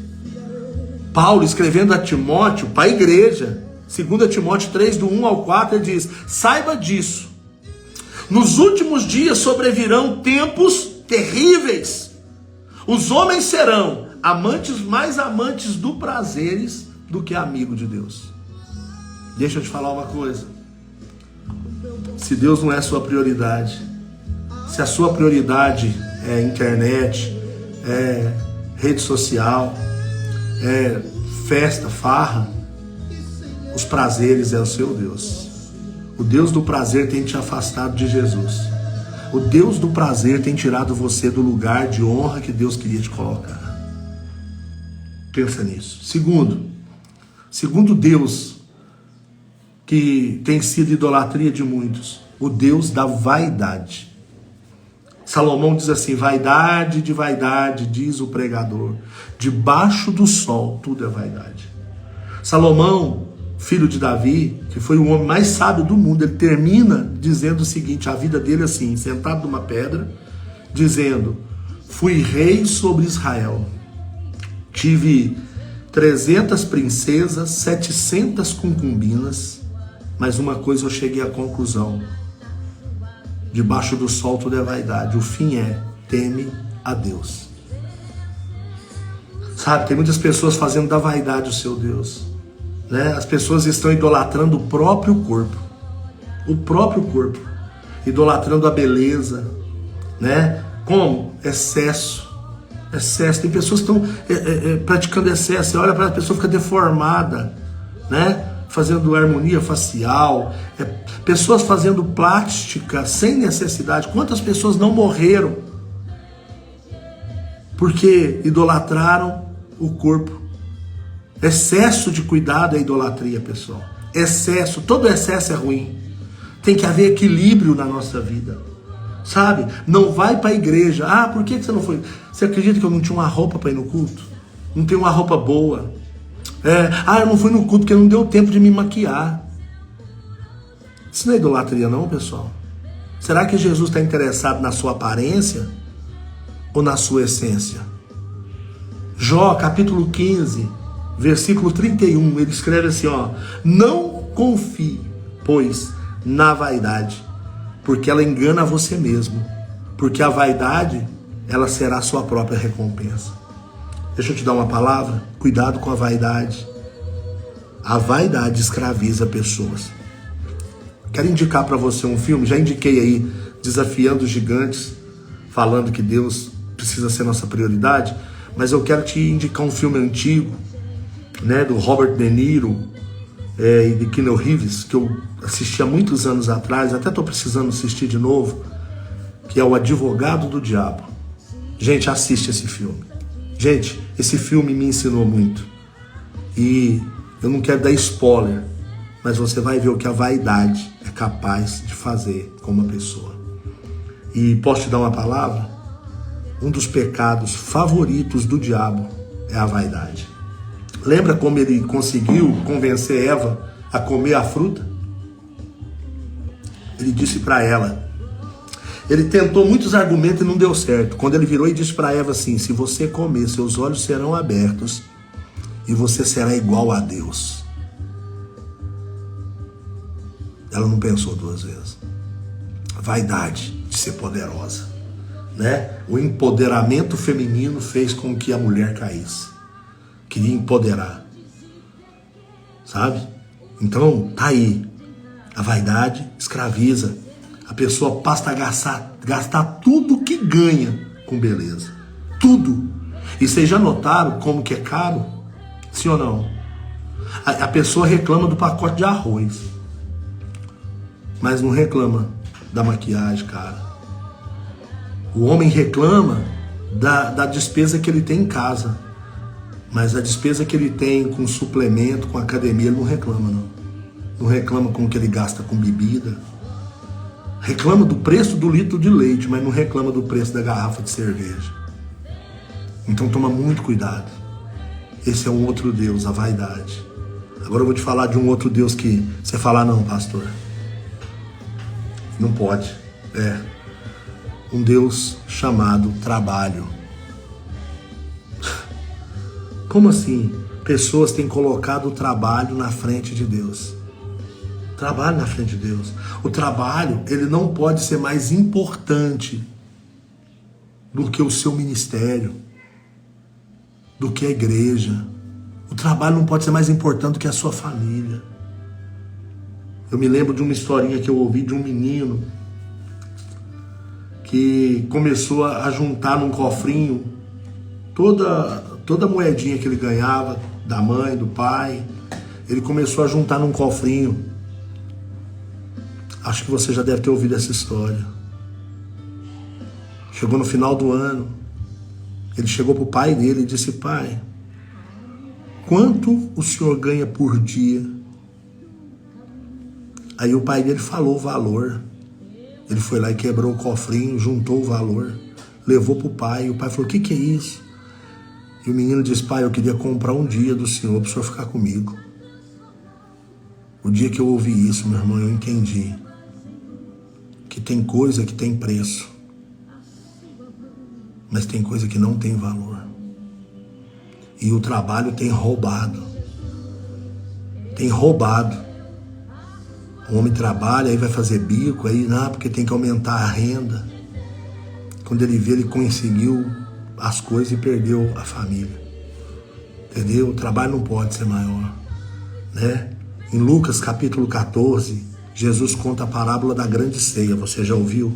Paulo, escrevendo a Timóteo, para a igreja, 2 Timóteo 3, do 1 ao 4, ele diz: saiba disso, nos últimos dias sobrevirão tempos terríveis. Os homens serão mais amantes do prazeres do que amigos de Deus. Deixa eu te falar uma coisa. Se Deus não é a sua prioridade, se a sua prioridade é internet, é rede social, é festa, farra, os prazeres é o seu Deus. O Deus do prazer tem te afastado de Jesus. O Deus do prazer tem tirado você do lugar de honra que Deus queria te colocar. Pensa nisso. Segundo Deus, que tem sido idolatria de muitos, o Deus da vaidade. Salomão diz assim: vaidade de vaidade, diz o pregador, debaixo do sol tudo é vaidade. Salomão, filho de Davi, que foi o homem mais sábio do mundo, ele termina dizendo o seguinte, a vida dele assim, sentado numa pedra, dizendo: fui rei sobre Israel, tive 300 princesas, 700 concubinas, mas uma coisa eu cheguei à conclusão: debaixo do sol tudo é vaidade. O fim é: teme a Deus. Sabe, tem muitas pessoas fazendo da vaidade o seu Deus, né? As pessoas estão idolatrando o próprio corpo, idolatrando a beleza, né? Como? Excesso. Tem pessoas que estão praticando excesso. Você olha para a pessoa, fica deformada, né? Fazendo harmonia facial, pessoas fazendo plástica sem necessidade. Quantas pessoas não morreram porque idolatraram o corpo? Excesso de cuidado é idolatria, pessoal. Todo excesso é ruim. Tem que haver equilíbrio na nossa vida. sabe? Não vai para a igreja. Ah, por que você não foi? Você acredita que eu não tinha uma roupa para ir no culto? Não tenho uma roupa boa. Eu não fui no culto porque não deu tempo de me maquiar. Isso não é idolatria não, pessoal? Será que Jesus está interessado na sua aparência ou na sua essência? Jó, capítulo 15, versículo 31, ele escreve assim, ó: não confie, pois, na vaidade, porque ela engana você mesmo, porque a vaidade, ela será a sua própria recompensa. Deixa eu te dar uma palavra, cuidado com a vaidade. A vaidade escraviza pessoas. Quero indicar para você um filme, já indiquei aí, Desafiando os Gigantes, falando que Deus precisa ser nossa prioridade, mas eu quero te indicar um filme antigo, né, do Robert De Niro e de Keanu Reeves, que eu assisti há muitos anos atrás, até estou precisando assistir de novo, que é O Advogado do Diabo. Gente, assiste esse filme. Gente, esse filme me ensinou muito. E eu não quero dar spoiler, mas você vai ver o que a vaidade é capaz de fazer com uma pessoa. E posso te dar uma palavra? Um dos pecados favoritos do diabo é a vaidade. Lembra como ele conseguiu convencer Eva a comer a fruta? Ele disse para ela, ele tentou muitos argumentos e não deu certo. Quando ele virou e disse para Eva assim: se você comer, seus olhos serão abertos e você será igual a Deus. Ela não pensou duas vezes. Vaidade de ser poderosa, né? O empoderamento feminino fez com que a mulher caísse. Queria empoderar, sabe? Então, tá aí. A vaidade escraviza. A pessoa passa a gastar tudo que ganha com beleza. Tudo. E vocês já notaram como que é caro? Sim ou não? A pessoa reclama do pacote de arroz, mas não reclama da maquiagem, cara. O homem reclama da despesa que ele tem em casa, mas a despesa que ele tem com suplemento, com academia, ele não reclama, não. Não reclama com o que ele gasta com bebida. Reclama do preço do litro de leite, mas não reclama do preço da garrafa de cerveja. Então toma muito cuidado. Esse é um outro Deus, a vaidade. Agora eu vou te falar de um outro Deus que você fala, não, pastor. Não pode. Um Deus chamado trabalho. Como assim? Pessoas têm colocado o trabalho na frente de Deus. Trabalho na frente de Deus. O trabalho, ele não pode ser mais importante do que o seu ministério, do que a igreja. O trabalho não pode ser mais importante do que a sua família. Eu me lembro de uma historinha que eu ouvi de um menino que começou a juntar num cofrinho toda moedinha que ele ganhava da mãe, do pai. Ele começou a juntar num cofrinho. Acho que você já deve ter ouvido essa história. Chegou no final do ano, ele chegou para o pai dele e disse: pai, quanto o senhor ganha por dia? Aí o pai dele falou o valor. Ele foi lá e quebrou o cofrinho, juntou o valor, levou para o pai. E o pai falou: o que é isso? E o menino disse: pai, eu queria comprar um dia do senhor para o senhor ficar comigo. O dia que eu ouvi isso, meu irmão, eu entendi que tem coisa que tem preço, mas tem coisa que não tem valor. E o trabalho tem roubado. Tem roubado. O homem trabalha, aí vai fazer bico, aí não, porque tem que aumentar a renda. Quando ele vê, ele conseguiu as coisas e perdeu a família. Entendeu? O trabalho não pode ser maior, né? Em Lucas capítulo 14, Jesus conta a parábola da grande ceia. Você já ouviu?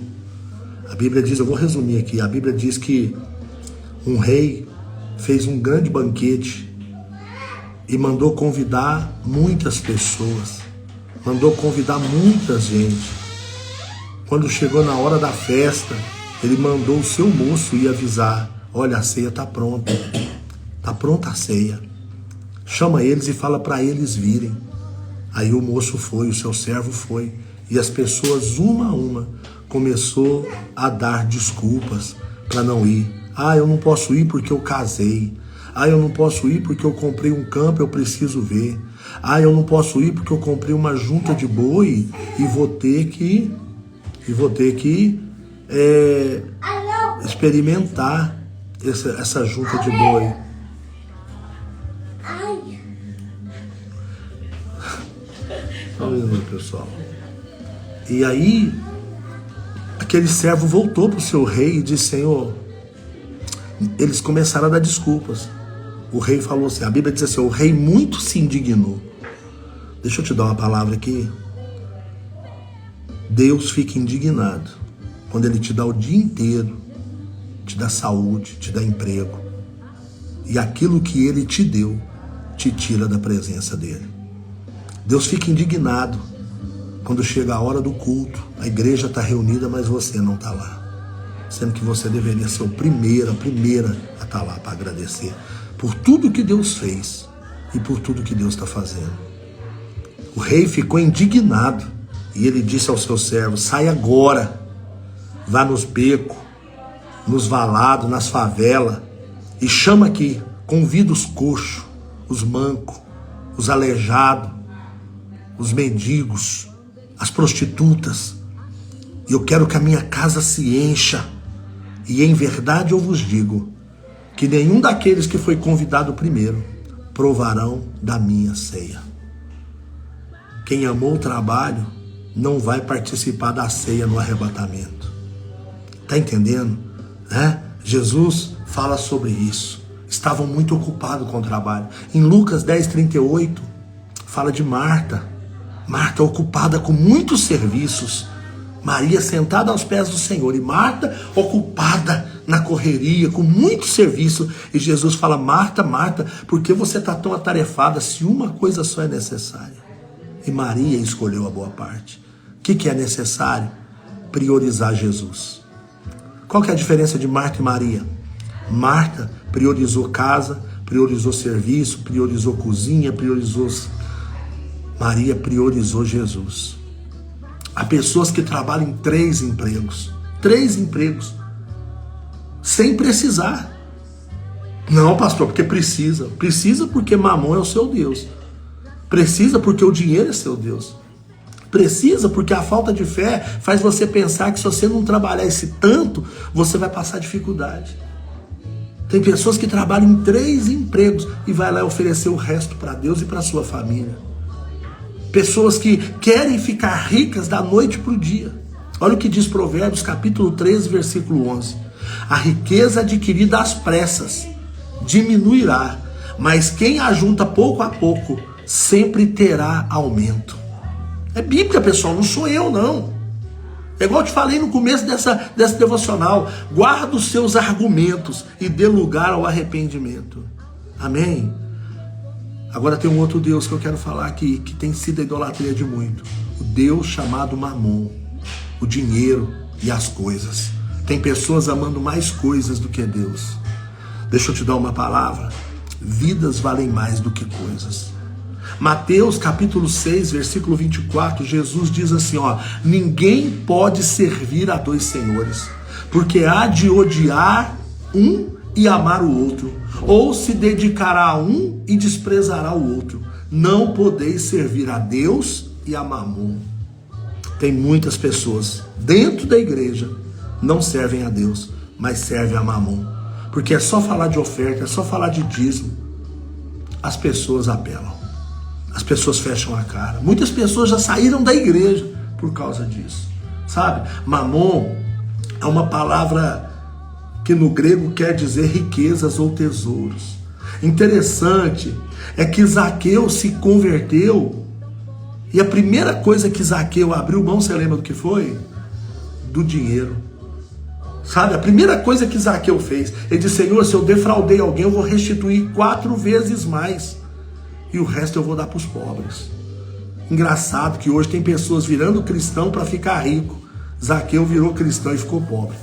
A Bíblia diz, eu vou resumir aqui, a Bíblia diz que um rei fez um grande banquete e mandou convidar muitas pessoas, mandou convidar muita gente. Quando chegou na hora da festa, ele mandou o seu moço ir avisar: olha, a ceia está pronta, está pronta a ceia, chama eles e fala para eles virem. Aí o moço foi, o seu servo foi, e as pessoas uma a uma começou a dar desculpas para não ir. Ah, eu não posso ir porque eu casei. Ah, eu não posso ir porque eu comprei um campo, eu preciso ver. Ah, eu não posso ir porque eu comprei uma junta de boi e vou ter que experimentar essa junta de boi. Só um minuto, pessoal. E aí, aquele servo voltou para o seu rei e disse: Senhor, eles começaram a dar desculpas. O rei falou assim, a Bíblia diz assim, o rei muito se indignou. Deixa eu te dar uma palavra aqui. Deus fica indignado quando Ele te dá o dia inteiro, te dá saúde, te dá emprego, e aquilo que Ele te deu, te tira da presença dEle. Deus fica indignado quando chega a hora do culto, a igreja está reunida, mas você não está lá. Sendo que você deveria ser a primeira a estar lá para agradecer por tudo que Deus fez e por tudo que Deus está fazendo. O rei ficou indignado e ele disse ao seu servo: sai agora, vá nos becos, nos valados, nas favelas e chama aqui, convida os coxos, os mancos, os aleijados, os mendigos, as prostitutas, e eu quero que a minha casa se encha. E em verdade eu vos digo que nenhum daqueles que foi convidado primeiro provarão da minha ceia. Quem amou o trabalho não vai participar da ceia no arrebatamento. Tá entendendo? Jesus fala sobre isso. Estavam muito ocupados com o trabalho. Em Lucas 10:38 fala de Marta. Marta ocupada com muitos serviços, Maria sentada aos pés do Senhor, e Marta ocupada na correria, com muito serviço. E Jesus fala: Marta, Marta, por que você está tão atarefada se uma coisa só é necessária? E Maria escolheu a boa parte. O que é necessário? Priorizar Jesus. Qual que é a diferença de Marta e Maria? Marta priorizou casa, priorizou serviço, priorizou cozinha, Maria priorizou Jesus. Há pessoas que trabalham em 3 empregos. 3 empregos. Sem precisar. Não, pastor, porque precisa. Precisa porque Mamon é o seu Deus. Precisa porque o dinheiro é seu Deus. Precisa porque a falta de fé faz você pensar que se você não trabalhar esse tanto, você vai passar dificuldade. Tem pessoas que trabalham em 3 empregos e vai lá oferecer o resto para Deus e para sua família. Pessoas que querem ficar ricas da noite para o dia. Olha o que diz Provérbios capítulo 13, versículo 11. A riqueza adquirida às pressas diminuirá, mas quem ajunta pouco a pouco sempre terá aumento. É Bíblia, pessoal, não sou eu não. É igual eu te falei no começo dessa devocional. Guarda os seus argumentos e dê lugar ao arrependimento. Amém? Agora tem um outro Deus que eu quero falar aqui, que tem sido a idolatria de muito. O Deus chamado Mamon, o dinheiro e as coisas. Tem pessoas amando mais coisas do que Deus. Deixa eu te dar uma palavra. Vidas valem mais do que coisas. Mateus capítulo 6, versículo 24, Jesus diz assim, ninguém pode servir a 2 senhores, porque há de odiar um e amar o outro, ou se dedicará a um e desprezará o outro. Não podeis servir a Deus e a Mamon. Tem muitas pessoas dentro da igreja não servem a Deus, mas servem a Mamon, porque é só falar de oferta, é só falar de dízimo, as pessoas apelam, as pessoas fecham a cara. Muitas pessoas já saíram da igreja por causa disso, sabe? Mamon é uma palavra que no grego quer dizer riquezas ou tesouros. Interessante é que Zaqueu se converteu e a primeira coisa que Zaqueu abriu mão, você lembra do que foi? Do dinheiro. Sabe, a primeira coisa que Zaqueu fez, ele disse: Senhor, se eu defraudei alguém, eu vou restituir 4 vezes mais, e o resto eu vou dar para os pobres. Engraçado que hoje tem pessoas virando cristão para ficar rico. Zaqueu virou cristão e ficou pobre.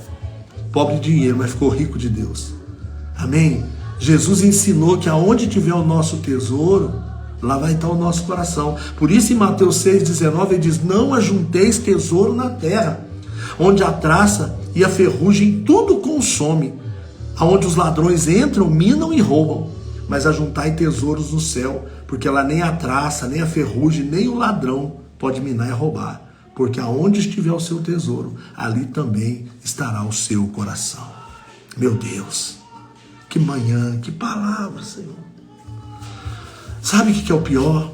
Pobre de dinheiro, mas ficou rico de Deus. Amém? Jesus ensinou que aonde tiver o nosso tesouro, lá vai estar o nosso coração. Por isso em Mateus 6,19 ele diz: não ajunteis tesouro na terra, onde a traça e a ferrugem tudo consome, aonde os ladrões entram, minam e roubam, mas ajuntai tesouros no céu, porque lá nem a traça, nem a ferrugem, nem o ladrão pode minar e roubar, porque aonde estiver o seu tesouro, ali também estará o seu coração. Meu Deus, que manhã, que palavra, Senhor. Sabe o que é o pior?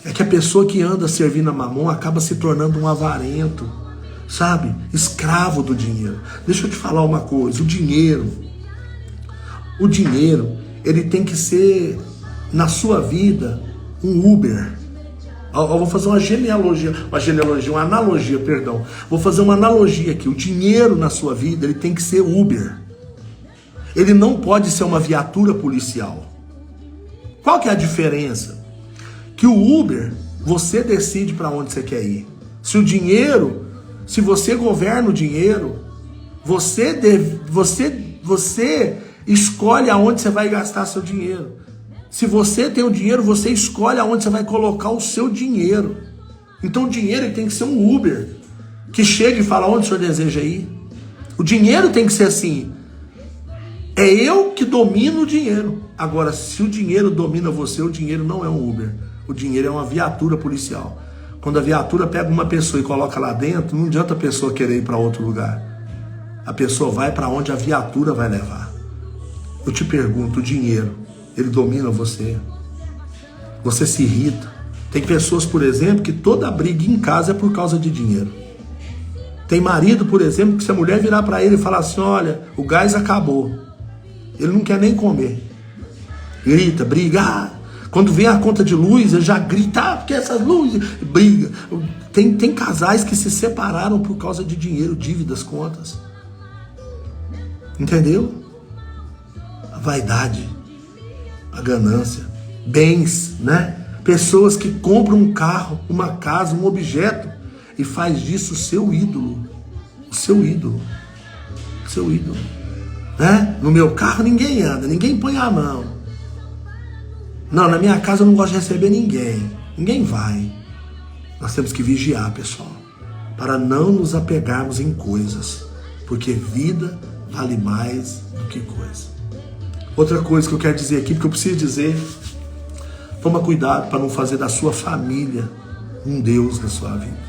É que a pessoa que anda servindo a mamon acaba se tornando um avarento, sabe? Escravo do dinheiro. Deixa eu te falar uma coisa, o dinheiro, ele tem que ser, na sua vida, um Uber. Eu vou fazer uma analogia. Vou fazer uma analogia aqui. O dinheiro na sua vida, ele tem que ser Uber. Ele não pode ser uma viatura policial. Qual que é a diferença? Que o Uber, você decide para onde você quer ir. Se você governa o dinheiro, você escolhe aonde você vai gastar seu dinheiro. Se você tem o dinheiro, você escolhe aonde você vai colocar o seu dinheiro. Então o dinheiro ele tem que ser um Uber, que chega e fala onde o senhor deseja ir. O dinheiro tem que ser assim. É eu que domino o dinheiro. Agora, se o dinheiro domina você, o dinheiro não é um Uber. O dinheiro é uma viatura policial. Quando a viatura pega uma pessoa e coloca lá dentro, não adianta a pessoa querer ir para outro lugar. A pessoa vai para onde a viatura vai levar. Eu te pergunto, o dinheiro, ele domina você? Você se irrita? Tem pessoas, por exemplo, que toda briga em casa é por causa de dinheiro. Tem marido, por exemplo, que se a mulher virar para ele e falar assim, olha, o gás acabou, ele não quer nem comer. Grita, briga. Quando vem a conta de luz, ele já grita, porque essas luzes, briga. Tem casais que se separaram por causa de dinheiro, dívidas, contas. Entendeu? A vaidade, a ganância, bens, né? Pessoas que compram um carro, uma casa, um objeto e faz disso o seu ídolo. O seu ídolo. O seu ídolo. Né? No meu carro ninguém anda, ninguém põe a mão. Não, na minha casa eu não gosto de receber ninguém. Ninguém vai. Nós temos que vigiar, pessoal, para não nos apegarmos em coisas, porque vida vale mais do que coisa. Outra coisa que eu quero dizer aqui, porque eu preciso dizer, toma cuidado para não fazer da sua família um Deus na sua vida.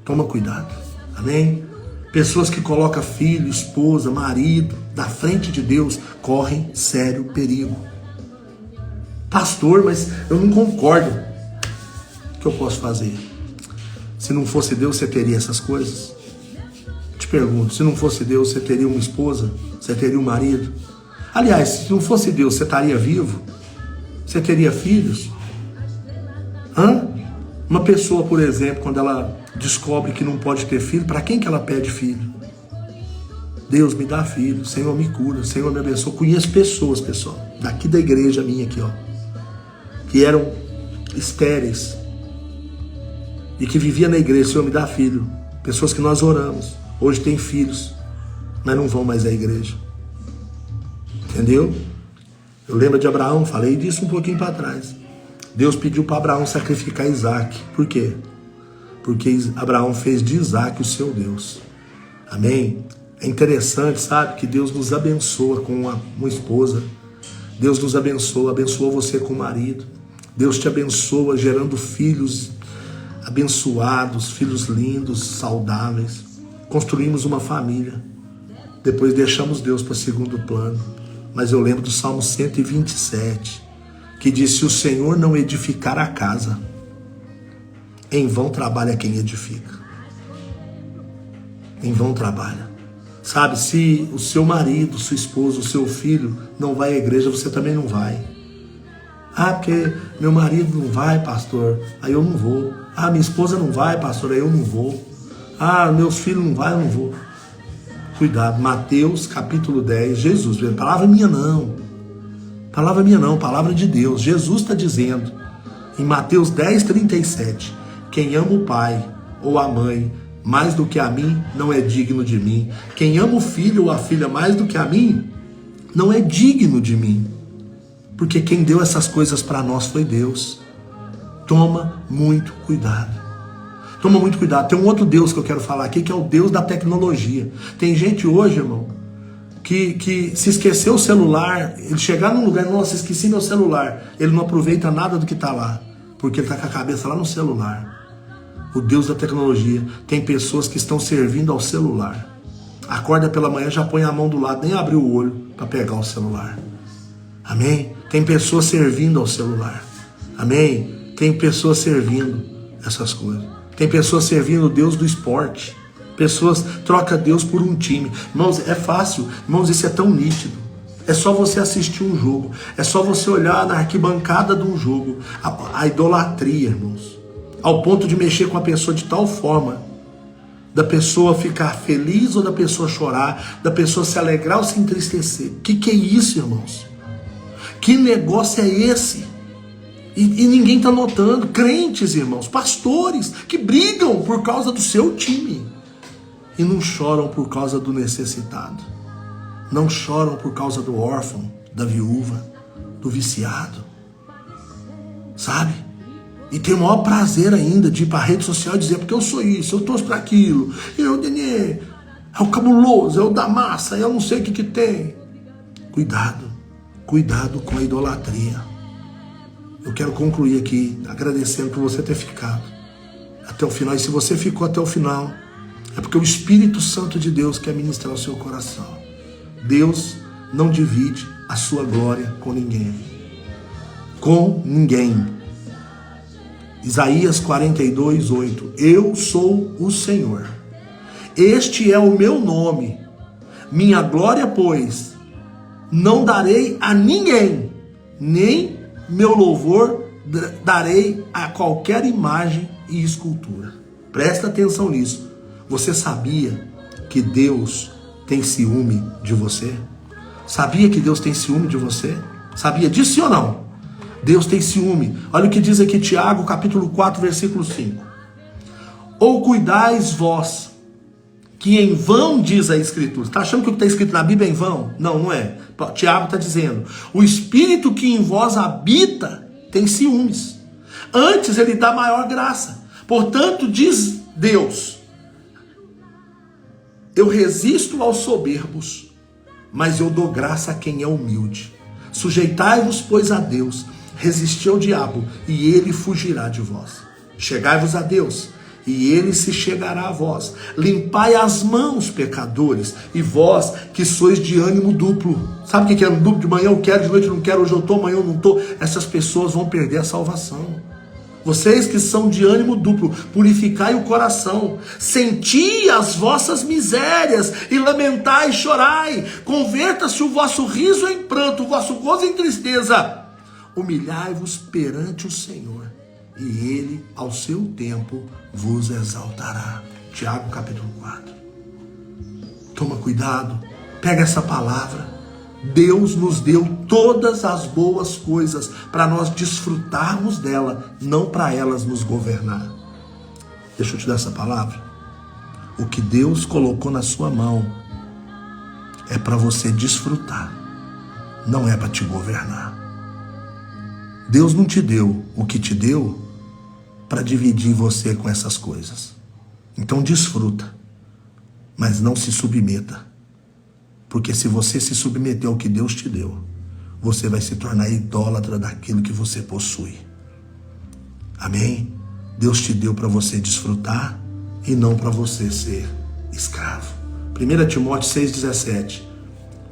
Toma cuidado, amém? Pessoas que colocam filho, esposa, marido da frente de Deus correm sério perigo. Pastor, mas eu não concordo. O que eu posso fazer? Se não fosse Deus, você teria essas coisas? Te pergunto, se não fosse Deus, você teria uma esposa? Você teria um marido? Aliás, se não fosse Deus, você estaria vivo? Você teria filhos? Uma pessoa, por exemplo, quando ela descobre que não pode ter filho, para quem que ela pede filho? Deus, me dá filho, Senhor, me cura, Senhor, me abençoa. Conheço pessoas, pessoal, daqui da igreja minha aqui, ó, que eram estéreis e que viviam na igreja, Senhor, me dá filho. Pessoas que nós oramos, hoje têm filhos, mas não vão mais à igreja. Entendeu? Eu lembro de Abraão, falei disso um pouquinho para trás. Deus pediu para Abraão sacrificar Isaac. Por quê? Porque Abraão fez de Isaac o seu Deus. Amém? É interessante, sabe, que Deus nos abençoa com uma esposa. Deus nos abençoa você com o marido. Deus te abençoa gerando filhos abençoados, filhos lindos, saudáveis. Construímos uma família. Depois deixamos Deus para segundo plano. Mas eu lembro do Salmo 127, que diz, se o Senhor não edificar a casa, em vão trabalha quem edifica. Em vão trabalha. Sabe, se o seu marido, sua esposa, o seu filho não vai à igreja, você também não vai. Ah, porque meu marido não vai, pastor, aí eu não vou. Ah, minha esposa não vai, pastor, aí eu não vou. Ah, meus filhos não vai, eu não vou. Cuidado, Mateus capítulo 10, Jesus, palavra minha não. Palavra minha não, palavra de Deus. Jesus está dizendo, em Mateus 10, 37, quem ama o pai ou a mãe mais do que a mim, não é digno de mim. Quem ama o filho ou a filha mais do que a mim, não é digno de mim. Porque quem deu essas coisas para nós foi Deus. Toma muito cuidado. Toma muito cuidado. Tem um outro Deus que eu quero falar aqui, que é o Deus da tecnologia. Tem gente hoje, irmão, que se esqueceu o celular, ele chegar num lugar, nossa, esqueci meu celular. Ele não aproveita nada do que está lá, porque ele está com a cabeça lá no celular. O Deus da tecnologia. Tem pessoas que estão servindo ao celular. Acorda pela manhã, já põe a mão do lado, nem abriu o olho para pegar o celular. Amém? Tem pessoas servindo ao celular. Amém? Tem pessoas servindo essas coisas. Tem pessoas servindo o Deus do esporte. Pessoas trocam Deus por um time. Irmãos, é fácil. Irmãos, isso é tão nítido. É só você assistir um jogo. É só você olhar na arquibancada de um jogo. A idolatria, irmãos. Ao ponto de mexer com a pessoa de tal forma, da pessoa ficar feliz ou da pessoa chorar, da pessoa se alegrar ou se entristecer. O que é isso, irmãos? Que negócio é esse? E ninguém está notando. Crentes, irmãos, pastores, que brigam por causa do seu time e não choram por causa do necessitado. Não choram por causa do órfão, da viúva, do viciado. Sabe? E tem o maior prazer ainda de ir para a rede social e dizer, porque eu sou isso, eu torço para aquilo. E eu, Denê, é o cabuloso, é o da massa, eu não sei o que tem. Cuidado com a idolatria. Eu quero concluir aqui agradecendo por você ter ficado até o final. E se você ficou até o final, é porque o Espírito Santo de Deus quer ministrar o seu coração. Deus não divide a sua glória com ninguém. Com ninguém. Isaías 42:8. Eu sou o Senhor. Este é o meu nome. Minha glória, pois, não darei a ninguém, nem meu louvor darei a qualquer imagem e escultura. Presta atenção nisso. Você sabia que Deus tem ciúme de você? Sabia que Deus tem ciúme de você? Sabia disso, sim ou não? Deus tem ciúme. Olha o que diz aqui Tiago, capítulo 4, versículo 5. Ou cuidais vós, que em vão diz a Escritura. Está achando que o que está escrito na Bíblia é em vão? Não, não é. Tiago está dizendo, o Espírito que em vós habita tem ciúmes. Antes ele dá maior graça. Portanto, diz Deus, eu resisto aos soberbos, mas eu dou graça a quem é humilde. Sujeitai-vos, pois, a Deus, resisti ao diabo, e ele fugirá de vós. Chegai-vos a Deus, e ele se chegará a vós. Limpai as mãos, pecadores, e vós que sois de ânimo duplo. Sabe o que é ânimo duplo? De manhã eu quero, de noite eu não quero, hoje eu estou, amanhã eu não estou. Essas pessoas vão perder a salvação. Vocês que são de ânimo duplo, purificai o coração, senti as vossas misérias, e lamentai e chorai. Converta-se o vosso riso em pranto, o vosso gozo em tristeza. Humilhai-vos perante o Senhor, e Ele, ao seu tempo, vos exaltará. Tiago capítulo 4. Toma cuidado, pega essa palavra. Deus nos deu todas as boas coisas para nós desfrutarmos dela, não para elas nos governar. Deixa eu te dar essa palavra. O que Deus colocou na sua mão é para você desfrutar, não é para te governar. Deus não te deu o que te deu para dividir você com essas coisas. Então desfruta, mas não se submeta. Porque se você se submeter ao que Deus te deu, você vai se tornar idólatra daquilo que você possui. Amém? Deus te deu para você desfrutar e não para você ser escravo. 1 Timóteo 6,17.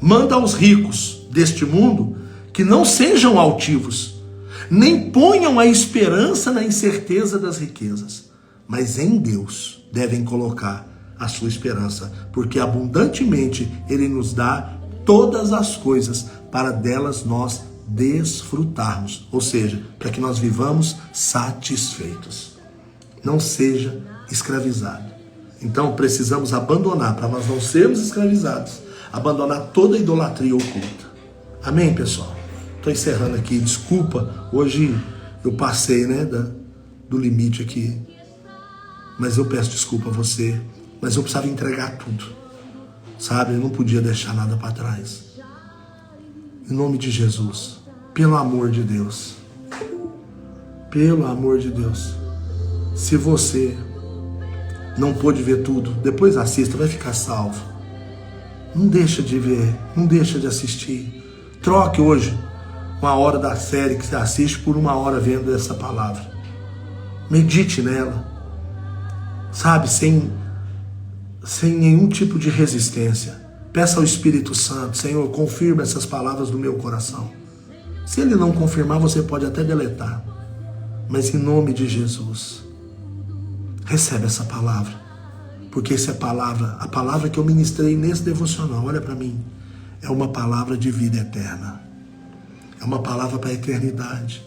Manda aos ricos deste mundo que não sejam altivos, nem ponham a esperança na incerteza das riquezas, mas em Deus devem colocar a sua esperança, porque abundantemente Ele nos dá todas as coisas para delas nós desfrutarmos, ou seja, para que nós vivamos satisfeitos. Não seja escravizado. Então precisamos abandonar, para nós não sermos escravizados, abandonar toda a idolatria oculta. Amém, pessoal? Estou encerrando aqui, desculpa, hoje eu passei, do limite aqui, mas eu peço desculpa a você. Mas eu precisava entregar tudo, sabe? Eu não podia deixar nada para trás. Em nome de Jesus, pelo amor de Deus, se você não pôde ver tudo, depois assista, vai ficar salvo. Não deixa de ver, não deixa de assistir. Troque hoje uma hora da série que você assiste por uma hora vendo essa palavra. Medite nela, sabe, sem nenhum tipo de resistência. Peça ao Espírito Santo: Senhor, confirma essas palavras no meu coração. Se Ele não confirmar, você pode até deletar. Mas em nome de Jesus, recebe essa palavra. Porque essa é a palavra que eu ministrei nesse devocional, olha para mim, é uma palavra de vida eterna. É uma palavra para a eternidade.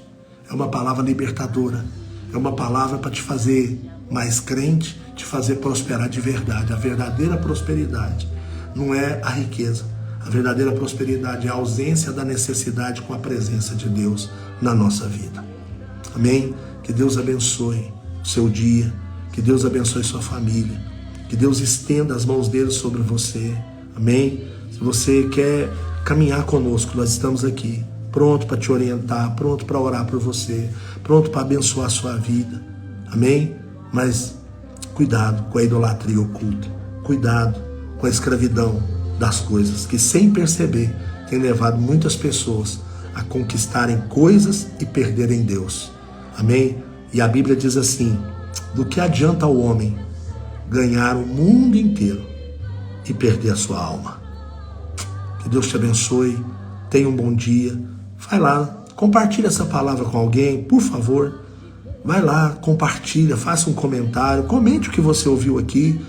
É uma palavra libertadora. É uma palavra para te fazer mais crente, te fazer prosperar de verdade. A verdadeira prosperidade não é a riqueza. A verdadeira prosperidade é a ausência da necessidade com a presença de Deus na nossa vida. Amém? Que Deus abençoe o seu dia. Que Deus abençoe sua família. Que Deus estenda as mãos dele sobre você. Amém? Se você quer caminhar conosco, nós estamos aqui, pronto para te orientar, pronto para orar por você, pronto para abençoar a sua vida. Amém? Mas cuidado com a idolatria oculta. Cuidado com a escravidão das coisas, que sem perceber tem levado muitas pessoas a conquistarem coisas e perderem Deus. Amém? E a Bíblia diz assim: do que adianta ao homem ganhar o mundo inteiro e perder a sua alma? Que Deus te abençoe, tenha um bom dia. Vai lá, compartilha essa palavra com alguém, por favor. Vai lá, compartilha, faça um comentário, comente o que você ouviu aqui,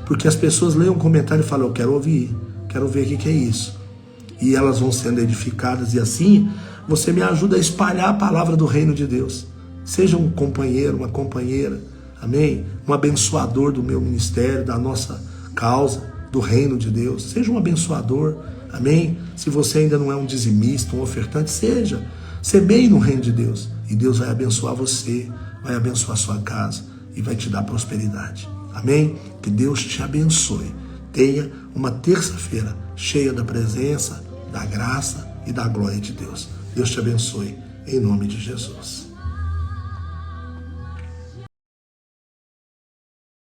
porque as pessoas leem um comentário e falam: eu quero ouvir, quero ver o que é isso. E elas vão sendo edificadas, e assim você me ajuda a espalhar a palavra do reino de Deus. Seja um companheiro, uma companheira, amém? Um abençoador do meu ministério, da nossa causa, do reino de Deus. Seja um abençoador, amém? Se você ainda não é um dizimista, um ofertante, seja. Semeie no reino de Deus. E Deus vai abençoar você, vai abençoar sua casa e vai te dar prosperidade. Amém? Que Deus te abençoe. Tenha uma terça-feira cheia da presença, da graça e da glória de Deus. Deus te abençoe, em nome de Jesus.